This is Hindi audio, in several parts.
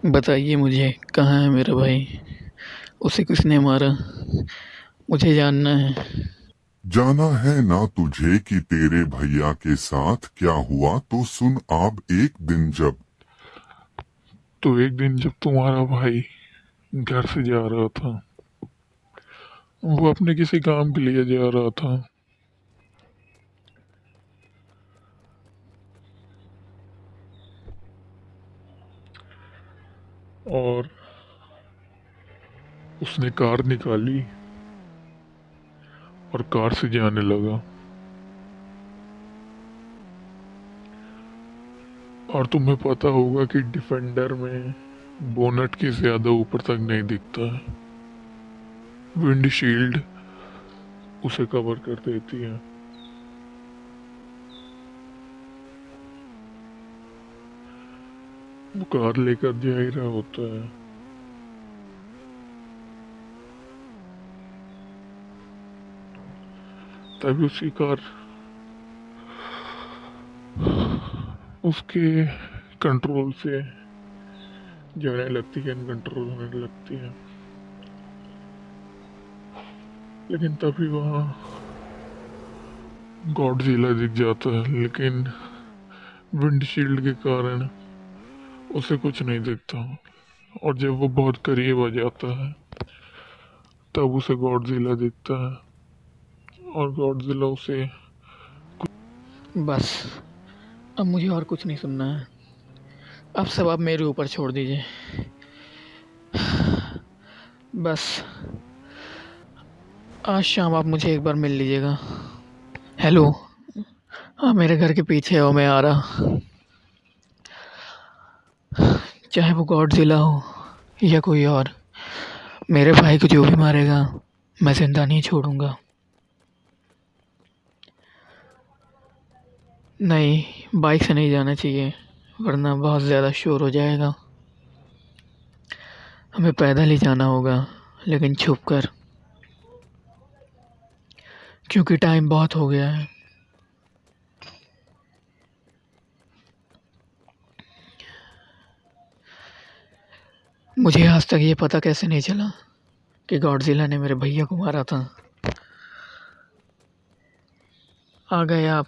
बताइए मुझे, कहाँ है मेरा भाई? उसे किसने मारा? मुझे जानना है। जाना है ना तुझे कि तेरे भैया के साथ क्या हुआ? तो सुन अब एक दिन जब तो एक दिन जब तुम्हारा भाई घर से जा रहा था, वो अपने किसी काम के लिए जा रहा था। और उसने कार निकाली और कार से जाने लगा। और तुम्हें पता होगा कि डिफेंडर में बोनट के ज्यादा ऊपर तक नहीं दिखता है। विंडशील्ड उसे कवर कर देती है। वो कार लेकर जा ही रहा होता है, तभी उसकी कार उसके कंट्रोल से जाने लगती है, अनकंट्रोल होने लगती है। लेकिन तभी वहाँ गॉडजिला दिख जाता है, लेकिन विंडशील्ड के कारण उसे कुछ नहीं दिखता। और जब वो बहुत करीब आ जाता है, तब उसे गॉडजिला दिखता है। और गॉडजिला उसे बस, अब मुझे और कुछ नहीं सुनना है। अब सब आप मेरे ऊपर छोड़ दीजिए। बस, आज शाम आप मुझे एक बार मिल लीजिएगा। हेलो। हाँ, मेरे घर के पीछे हो, मैं आ रहा। चाहे वो गॉडजिला हो या कोई और, मेरे भाई को जो भी मारेगा मैं जिंदा नहीं छोड़ूंगा। नहीं, बाइक से नहीं जाना चाहिए, वरना बहुत ज़्यादा शोर हो जाएगा। हमें पैदल ही जाना होगा, लेकिन छुप कर, क्योंकि टाइम बहुत हो गया है। मुझे आज तक ये पता कैसे नहीं चला कि गॉडजिला ने मेरे भैया को मारा था। आ गए आप?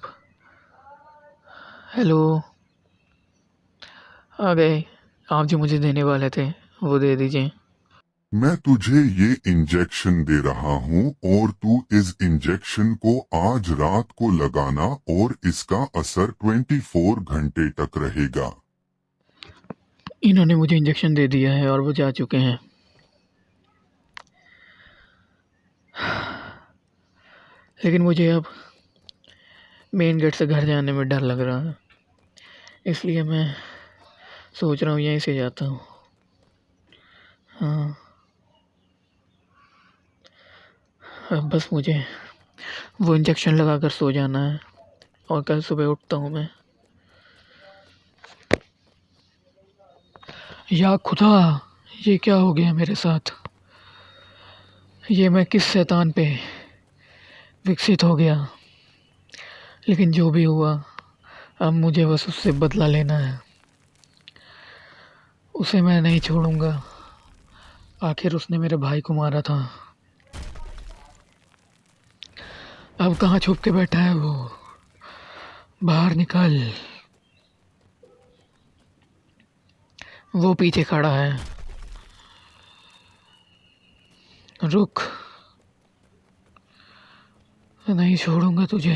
हेलो। आ गए? आप जो मुझे देने वाले थे वो दे दीजिए। मैं तुझे ये इंजेक्शन दे रहा हूँ और तू इस इंजेक्शन को आज रात को लगाना और इसका असर 24 घंटे तक रहेगा। इन्होंने मुझे इंजेक्शन दे दिया है और वो जा चुके हैं। लेकिन मुझे अब मेन गेट से घर जाने में डर लग रहा है, इसलिए मैं सोच रहा हूँ यहीं से जाता हूँ। हाँ, अब बस मुझे वो इंजेक्शन लगा कर सो जाना है और कल सुबह उठता हूँ मैं। या खुदा, ये क्या हो गया मेरे साथ? ये मैं किस शैतान पे विकसित हो गया? लेकिन जो भी हुआ, अब मुझे बस उससे बदला लेना है। उसे मैं नहीं छोड़ूंगा। आखिर उसने मेरे भाई को मारा था। अब कहाँ छुप के बैठा है वो? बाहर निकल। वो पीछे खड़ा है। रुक, नहीं छोड़ूंगा तुझे।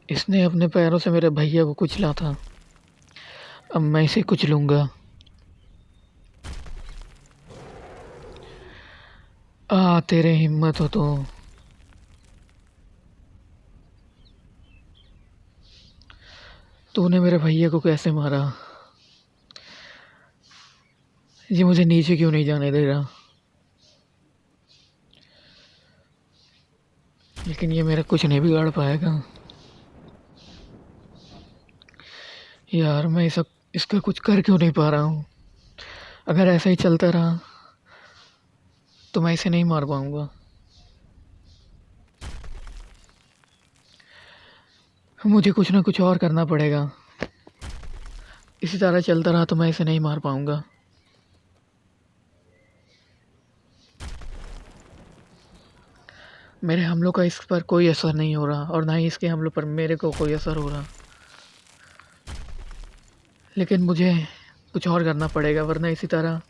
इसने अपने पैरों से मेरे भैया को कुचला था, अब मैं इसे कुचलूंगा। आ, तेरे हिम्मत हो तो तूने मेरे भैया को कैसे मारा? ये मुझे नीचे क्यों नहीं जाने दे रहा? लेकिन ये मेरा कुछ नहीं बिगाड़ पाएगा। यार, मैं इसका कुछ कर क्यों नहीं पा रहा हूँ? अगर ऐसा ही चलता रहा तो मैं इसे नहीं मार पाऊंगा। मुझे कुछ ना कुछ और करना पड़ेगा। इसी तरह चलता रहा तो मैं इसे नहीं मार पाऊँगा। मेरे हमलों का इस पर कोई असर नहीं हो रहा और ना ही इसके हमलों पर मेरे को कोई असर हो रहा। लेकिन मुझे कुछ और करना पड़ेगा, वरना इसी तरह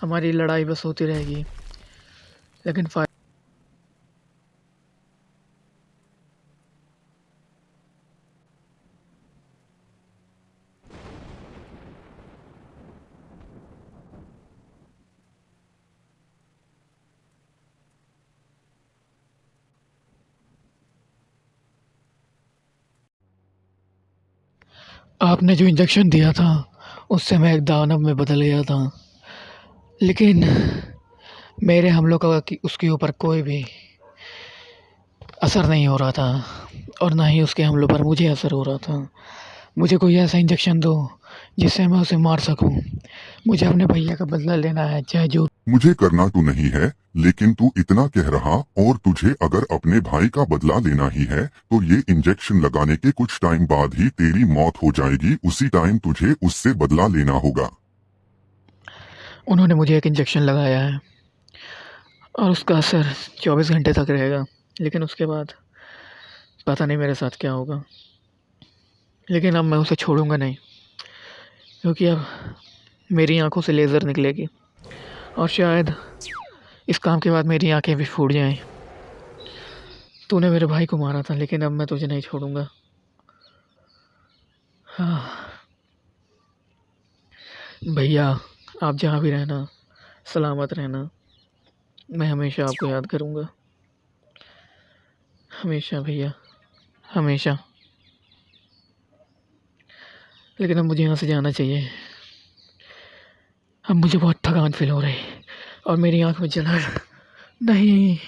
हमारी लड़ाई बस होती रहेगी। लेकिन आपने जो इंजेक्शन दिया था उससे मैं एक दानव में बदल गया था, लेकिन मेरे हमलों का उसके ऊपर कोई भी असर नहीं हो रहा था और ना ही उसके हमलों पर मुझे असर हो रहा था। मुझे कोई ऐसा इंजेक्शन दो जिससे मैं उसे मार सकूं। मुझे अपने भैया का बदला लेना है, चाहे जो। मुझे करना तो नहीं है, लेकिन तू इतना कह रहा और तुझे अगर अपने भाई का बदला लेना ही है तो ये इंजेक्शन लगाने के कुछ टाइम बाद ही तेरी मौत हो जाएगी। उसी टाइम तुझे उससे बदला लेना होगा। उन्होंने मुझे एक इंजेक्शन लगाया है और उसका असर 24 घंटे तक रहेगा, लेकिन उसके बाद पता नहीं मेरे साथ क्या होगा। लेकिन अब मैं उसे छोड़ूंगा नहीं, क्योंकि अब मेरी आंखों से लेज़र निकलेगी और शायद इस काम के बाद मेरी आंखें भी फूट जाएं। तूने मेरे भाई को मारा था, लेकिन अब मैं तुझे नहीं छोड़ूंगा। हाँ भैया, आप जहाँ भी रहना, सलामत रहना। मैं हमेशा आपको याद करूंगा, हमेशा भैया, हमेशा। लेकिन अब मुझे यहाँ से जाना चाहिए। अब मुझे बहुत थकान फील हो रही है और मेरी आँख में जलन। नहीं।